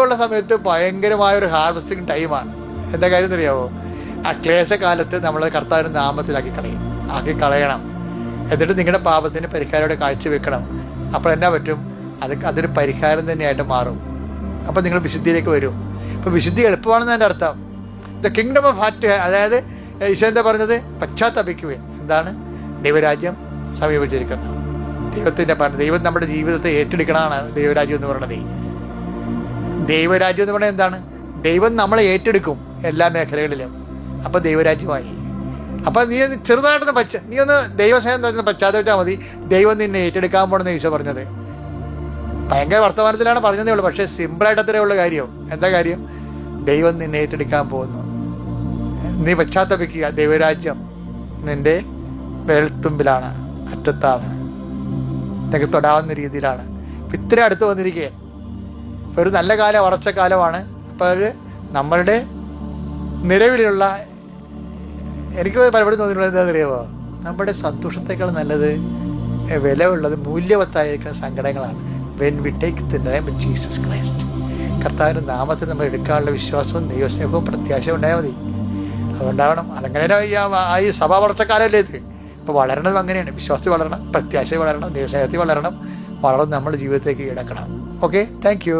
ഇപ്പോഴുള്ള സമയത്ത് ഭയങ്കരമായൊരു ഹാർവസ്റ്റിംഗ് ടൈമാണ്. എന്താ കാര്യം അറിയാമോ? ആ ക്ലേശകാലത്ത് നമ്മൾ കർത്താവിൻ്റെ നാമത്തിലാക്കി കളയണം. എന്നിട്ട് നിങ്ങളുടെ പാപത്തിന് പരിഹാരത്തോടെ കാഴ്ചവെക്കണം. അപ്പോൾ എന്നാ പറ്റും? അതൊരു പരിഹാരം തന്നെയായിട്ട് മാറും. അപ്പോൾ നിങ്ങൾ വിശുദ്ധിയിലേക്ക് വരും. അപ്പോൾ വിശുദ്ധി എളുപ്പമാണെന്ന് എൻ്റെ അർത്ഥം. ദ കിങ്ഡം ഓഫ് ഹാർട്ട്, അതായത് ഈശോ എന്താ പറഞ്ഞത്? പശ്ചാത്തപിക്കുവേൻ. എന്താണ്? ദൈവരാജ്യം സമീപിച്ചിരിക്കുന്നത്. ദൈവം നമ്മുടെ ജീവിതത്തെ ഏറ്റെടുക്കണതാണ് ദൈവരാജ്യം എന്ന് പറയുന്നത്. ദൈവരാജ്യം എന്ന് പറയുന്നത് എന്താണ്? ദൈവം നമ്മളെ ഏറ്റെടുക്കും എല്ലാ മേഖലകളിലും. അപ്പോൾ ദൈവരാജ്യമായി. അപ്പം നീ ചെറുതായിട്ടൊന്ന് നീ ഒന്ന് ദൈവസ്നേഹം തന്നെ പശ്ചാത്തപിച്ചാൽ മതി. ദൈവം നിന്നെ ഏറ്റെടുക്കാൻ പോകണമെന്ന് ഈശോ പറഞ്ഞത്. ഭയങ്കര വർത്തമാനത്തിലാണ് പറഞ്ഞതേ ഉള്ളൂ, പക്ഷേ സിമ്പിളായിട്ട് അത്രേ ഉള്ള കാര്യം. എന്താ കാര്യം? ദൈവം നിന്നെ ഏറ്റെടുക്കാൻ പോകുന്നു. നീ പശ്ചാത്തപിക്കുക. ദൈവരാജ്യം നിന്റെ വിരൽത്തുമ്പിലാണ്, അറ്റത്താണ്, നിനക്ക് തൊടാവുന്ന രീതിയിലാണ്. ഇപ്പം ഇത്ര അടുത്ത് വന്നിരിക്കുക. ഇപ്പോൾ ഒരു നല്ല കാലം, വളർച്ച കാലമാണ്. അപ്പോൾ അത് നമ്മളുടെ നിലവിലുള്ള, എനിക്ക് പലപ്പോഴും തോന്നിയിട്ടുള്ളത് എന്താണെന്ന് അറിയാമോ? നമ്മുടെ സന്തോഷത്തേക്കാൾ നല്ലത്, വില ഉള്ളത്, മൂല്യവത്തായിരിക്കുന്ന സങ്കടങ്ങളാണ്. When we take the name of Jesus Christ. കർത്താവിൻ്റെ നാമത്തിൽ നമ്മൾ എടുക്കാനുള്ള വിശ്വാസവും ദൈവസ്നേഹവും പ്രത്യാശയും ഉണ്ടായാൽ മതി. അതുകൊണ്ടാവണം. അതങ്ങനെ ഈ സഭാ വളർച്ചക്കാലല്ലേ ഇത്. ഇപ്പോൾ വളരണതും അങ്ങനെയാണ്. വിശ്വാസത്തിൽ വളരണം, പ്രത്യാശ വളരണം, ദൈവസ്നേഹത്തിൽ വളരണം. നമ്മുടെ ജീവിതത്തേക്ക് ഇടക്കണം. Okay, thank U.